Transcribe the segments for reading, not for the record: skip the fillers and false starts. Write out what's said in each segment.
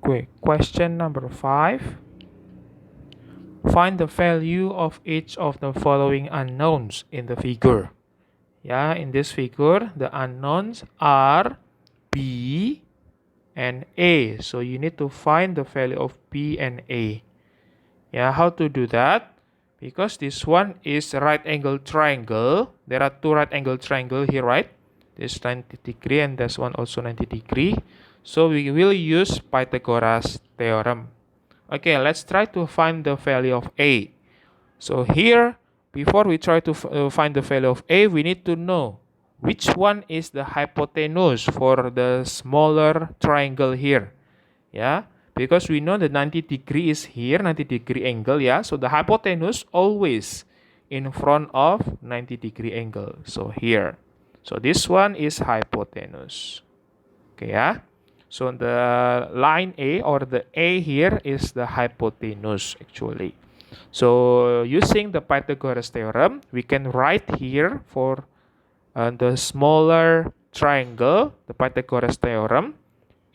Okay, question number 5. Find the value of each of the following unknowns in the figure. Yeah, in this figure, the unknowns are B and A. So you need to find the value of B and A. Yeah, how to do that? Because this one is a right angle triangle. There are two right angle triangle here, right? This 90 degree and this one also 90 degree. So we will use Pythagoras theorem. Okay, let's try to find the value of A. So here, before we try to find the value of A, we need to know which one is the hypotenuse for the smaller triangle here. Yeah, because we know the 90 degree is here, 90 degree angle, yeah. So the hypotenuse always in front of 90 degree angle. So here. So this one is hypotenuse. Okay, yeah. So the line A or the A here is the hypotenuse actually. So using the Pythagoras theorem, we can write here for the smaller triangle, the Pythagoras theorem,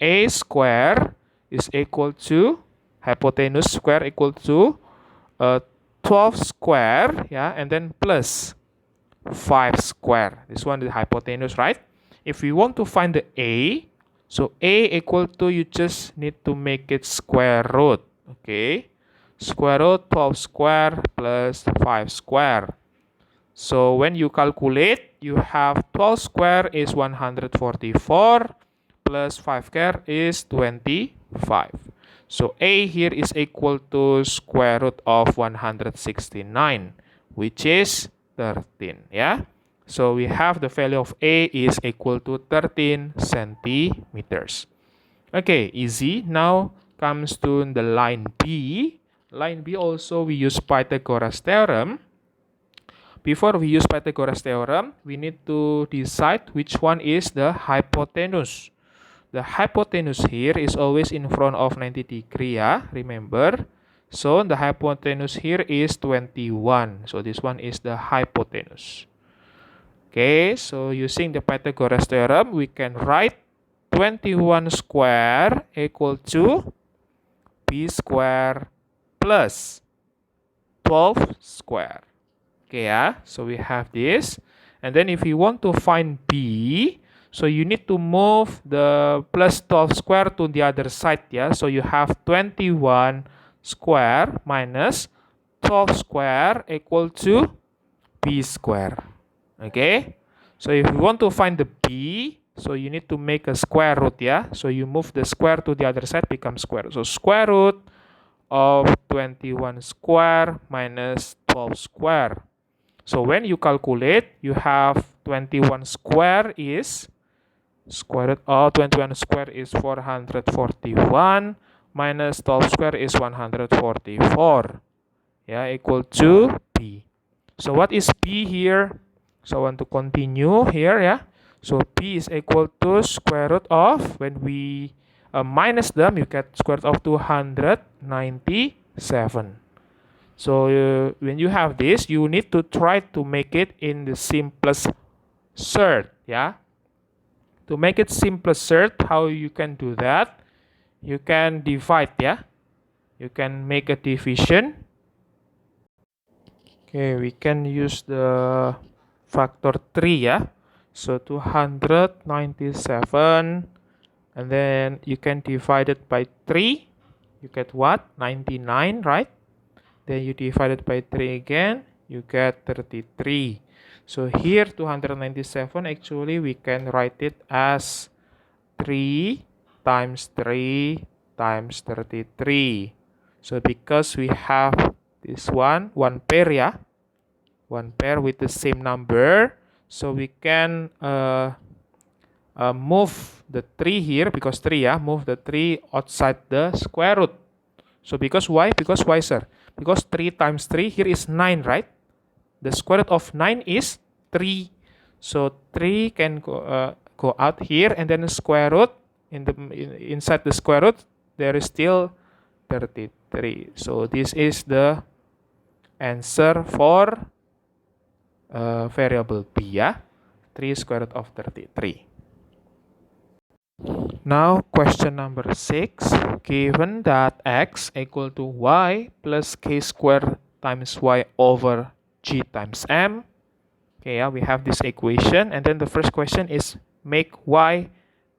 A square is equal to hypotenuse square equal to 12 square, yeah, and then plus 5 square. This one is hypotenuse, right? If we want to find the A, so A equal to, you just need to make it square root, okay? Square root 12 square plus 5 square. So when you calculate, you have 12 square is 144 plus 5 square is 25. So A here is equal to square root of 169, which is 13. Yeah. So we have the value of A is equal to 13 centimeters. Okay, easy. Now comes to the line B. Line B also we use Pythagoras theorem. Before we use Pythagoras theorem, we need to decide which one is the hypotenuse. The hypotenuse here is always in front of 90 degree, yeah, remember? So the hypotenuse here is 21. So this one is the hypotenuse. Okay, so using the Pythagoras theorem, we can write 21 square equal to B square plus 12 square. Okay, yeah, so we have this. And then if you want to find B, so you need to move the plus 12 square to the other side, yeah. So you have 21 square minus 12 square equal to B square. Okay, so if you want to find the B, so you need to make a square root, yeah. So you move the square to the other side, becomes square. So square root of 21 square minus 12 square. So when you calculate, you have 21 square is square root of 21 square is 441 minus 12 square is 144. Yeah, equal to B. So what is B here? So I want to continue here, yeah. So B is equal to square root of, when we minus them, you get square root of 297. So when you have this, you need to try to make it in the simplest third, yeah. To make it simplest third, how you can do that? You can divide, yeah. You can make a division. Okay, we can use the factor 3, yeah. So 297, and then you can divide it by 3. You get what? 99, right? Then you divide it by 3 again, you get 33. So here 297, actually we can write it as 3 times 3 times 33. So because we have this one pair, yeah, one pair with the same number, so we can move the 3 here, because 3, yeah, move the 3 outside the square root. So because why? Because why, sir? Because 3 times 3 here is 9, right? The square root of 9 is 3. So 3 can go out here, and then the square root inside the square root there is still 33. So this is the answer for variable B, yeah, 3 square root of 33. Now question number 6. Given that x equal to y plus k squared times y over g times m. Okay, yeah, we have this equation, and then the first question is make y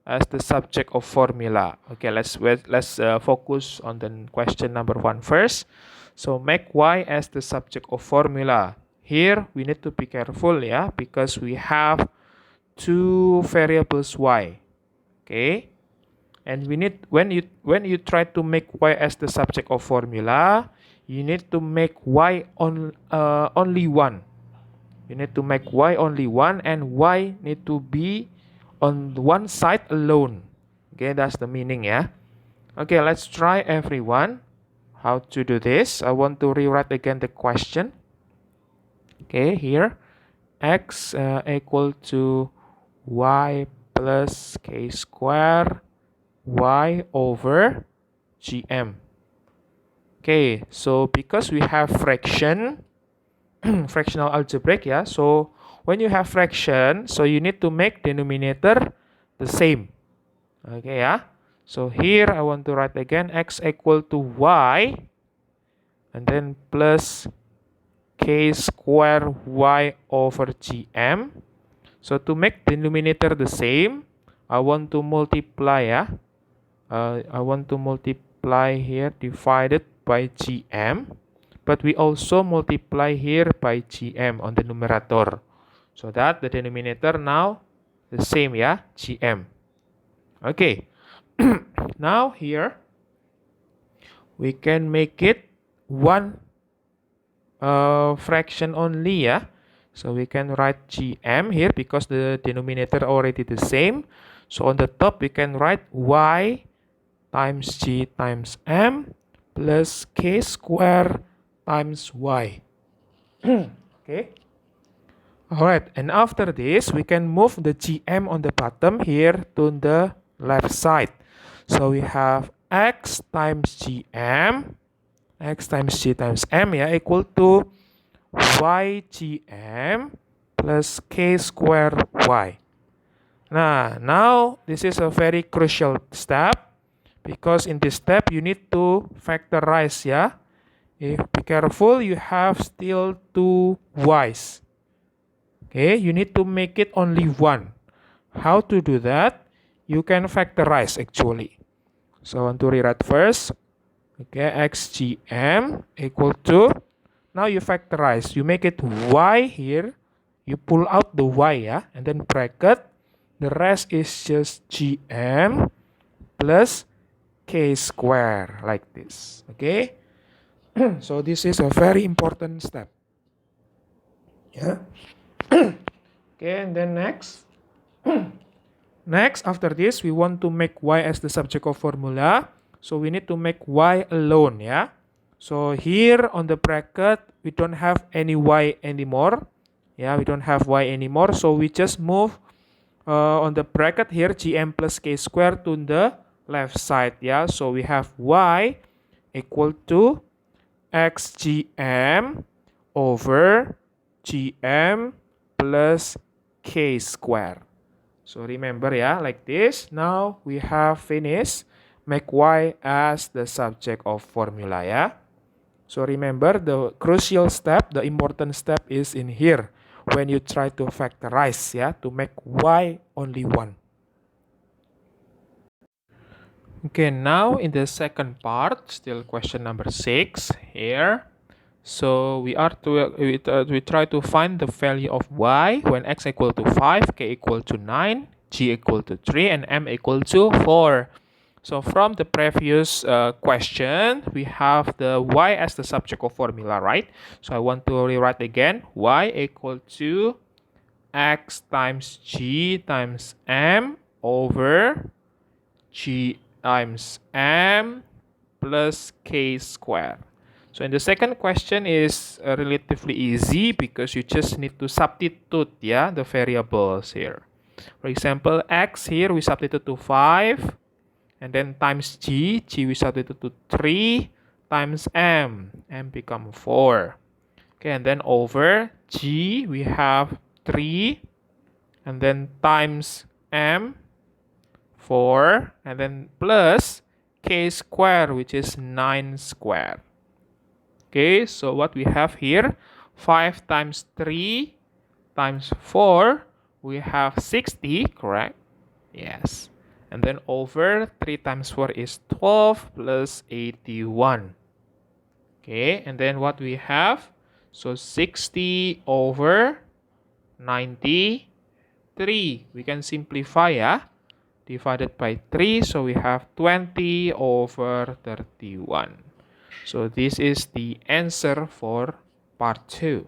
as the subject of formula. Okay, let's focus on the question number 1 first. So make y as the subject of formula. Here we need to be careful, yeah, because we have two variables y. Okay, and we need when you try to make y as the subject of formula, you need to make y only one. You need to make y only one, and y need to be on one side alone. Okay, that's the meaning, yeah. Okay, let's try everyone how to do this. I want to rewrite again the question. Okay, here x equal to y plus k square y over gm. Okay, so because we have fraction, fractional algebraic, yeah, so when you have fraction, so you need to make denominator the same. Okay, yeah. So here I want to write again x equal to y and then plus k square y over gm. So to make denominator the same, I want to multiply, yeah. I want to multiply here divided by gm, but we also multiply here by gm on the numerator, so that the denominator now the same, yeah, gm. Okay, now here we can make it one fraction only, yeah. So we can write gm here because the denominator already the same. So on the top we can write y times g times m plus k square times y. Okay. Alright, and after this we can move the gm on the bottom here to the left side. So we have x times gm, x times g times m, yeah, equal to y gm plus k square y. Now this is a very crucial step, because in this step you need to factorize, yeah. If be careful, you have still two y's. Okay, you need to make it only one. How to do that? You can factorize actually. So I want to rewrite first. Okay, xgm equal to, now you factorize. You make it y here. You pull out the y, yeah, and then bracket. The rest is just gm plus k square like this. Okay. So this is a very important step. Yeah. Okay, and then next. Next, after this, we want to make y as the subject of formula. So we need to make y alone, yeah. So here on the bracket, we don't have any y anymore. Yeah, we don't have y anymore. So we just move on the bracket here, gm plus k squared to the left side, yeah. So we have y equal to xgm over gm plus k square. So remember, yeah, like this. Now we have finished make y as the subject of formula, yeah. So remember, the crucial step, the important step is in here when you try to factorize, yeah, to make y only one. Okay, now in the second part, still question number 6 here. So we try to find the value of y when x equal to 5, k equal to 9, g equal to 3, and m equal to 4. So from the previous question, we have the y as the subject of formula, right? So I want to rewrite again, y equal to x times g times m over g times m plus k squared. So in the second question is relatively easy because you just need to substitute, yeah, the variables here. For example, x here we substitute to 5, and then times g we substitute to 3, times m become 4. Okay, and then over g we have 3, and then times m 4, and then plus k square, which is 9 square. Okay, so what we have here, 5 times 3 times 4, we have 60, correct? Yes. And then over 3 times 4 is 12 plus 81. Okay, and then what we have? So 60 over 93. We can simplify, yeah? Divided by 3, so we have 20 over 31. So this is the answer for part 2.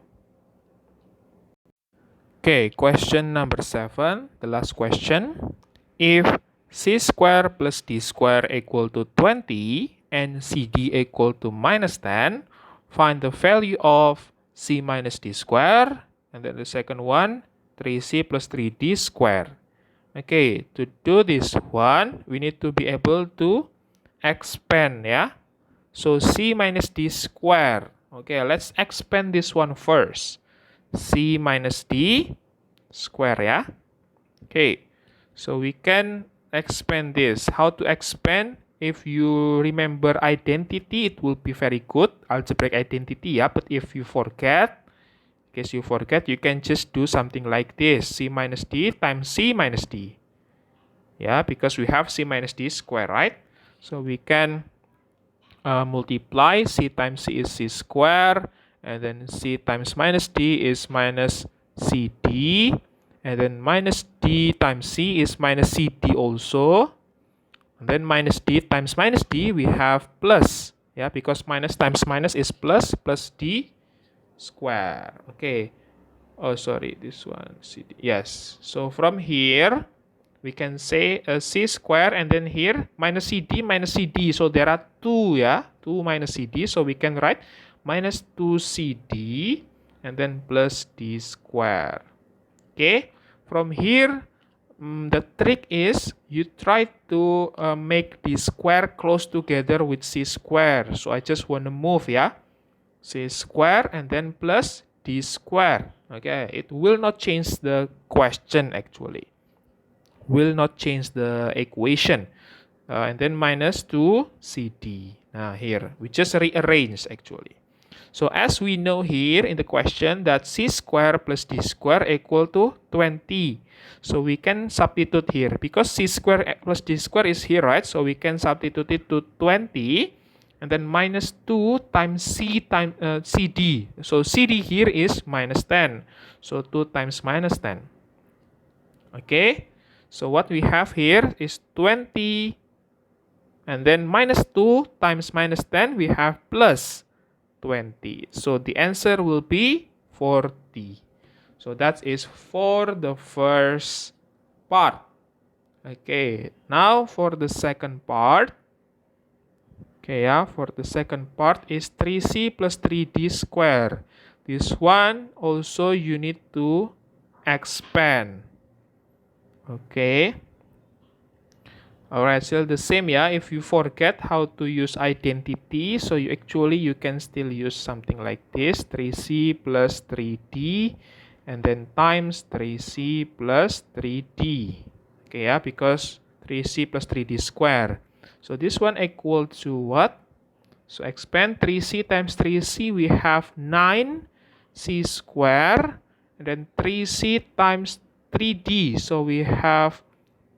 Okay, question number 7, the last question. If c square plus d square equal to 20 and cd equal to minus 10, find the value of c minus d square. And then the second one, 3c plus 3d square. Okay, to do this one, we need to be able to expand, yeah? So c minus d square. Okay, let's expand this one first. C minus D square, yeah? Okay, so we can expand this. How to expand? If you remember identity, it will be very good. Algebraic identity, yeah? But if you forget, in case you forget, you can just do something like this. C minus D times C minus D. Yeah, because we have C minus D square, right? So we can multiply. C times C is C square. And then C times minus D is minus CD. And then minus D times C is minus CD also. And then minus D times minus D, we have plus. Yeah, because minus times minus is plus, plus D square. Okay. Oh, sorry, this one, CD. Yes. So from here, we can say C square, and then here minus CD, minus CD. So there are 2, yeah? 2 minus CD. So we can write minus 2CD and then plus D square. Okay? From here, the trick is you try to make D square close together with C square. So I just want to move, yeah? C square and then plus D square. Okay? It will not change the question actually. Will not change the equation. And then minus 2CD. Now here, we just rearrange actually. So as we know here in the question that C square plus D square equal to 20. So we can substitute here. Because C square plus D square is here, right? So we can substitute it to 20. And then minus 2 times C times CD. So CD here is minus 10. So 2 times minus 10. Okay? So what we have here is 20, and then minus 2 times minus 10, we have plus 20. So the answer will be 40. So that is for the first part. Okay, now for the second part. Okay, yeah, for the second part is 3c plus 3d square. This one also you need to expand. Okay. Alright, still the same, yeah. If you forget how to use identity, so you can still use something like this, 3c plus 3d, and then times 3c plus 3d. Okay, yeah, because 3c plus 3d square. So this one equal to what? So expand 3c times 3c, we have 9c square, and then 3c times 3d, so we have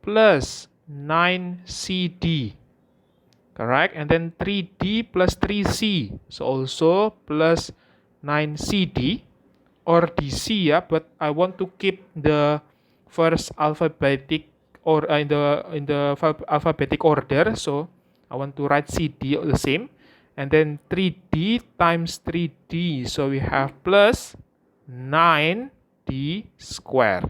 plus 9cd, correct? And then 3d plus 3c, so also plus 9cd or dc, yeah, but I want to keep the first alphabetic or in the alphabetic order, so I want to write cd the same. And then 3d times 3d, so we have plus 9d square.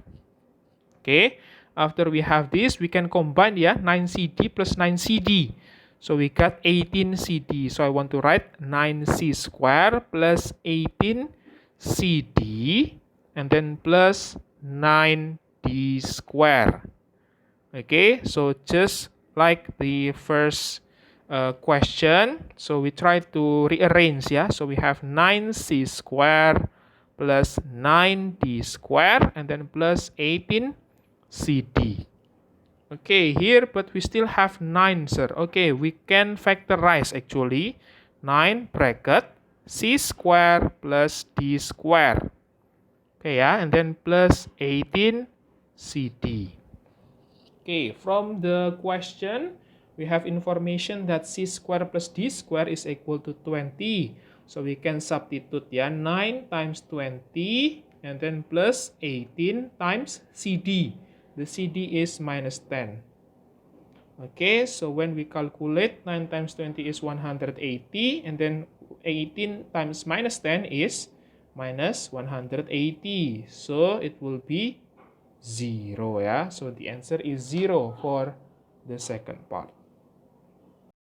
Okay, after we have this, we can combine, yeah, 9cd plus 9cd. So we got 18cd. So I want to write 9c square plus 18cd and then plus 9d square. Okay, so just like the first question, so we try to rearrange, yeah. So we have 9c square plus 9d square and then plus 18cd. Okay, here, but we still have 9, sir. Okay, we can factorize actually. 9 bracket c square plus d square. Okay, yeah, and then plus 18 cd. Okay, from the question, we have information that c square plus d square is equal to 20. So we can substitute, yeah, 9 times 20 and then plus 18 times cd. The cd is minus 10. Okay, so when we calculate, 9 times 20 is 180, and then 18 times minus 10 is minus 180. So it will be 0, yeah. So the answer is 0 for the second part.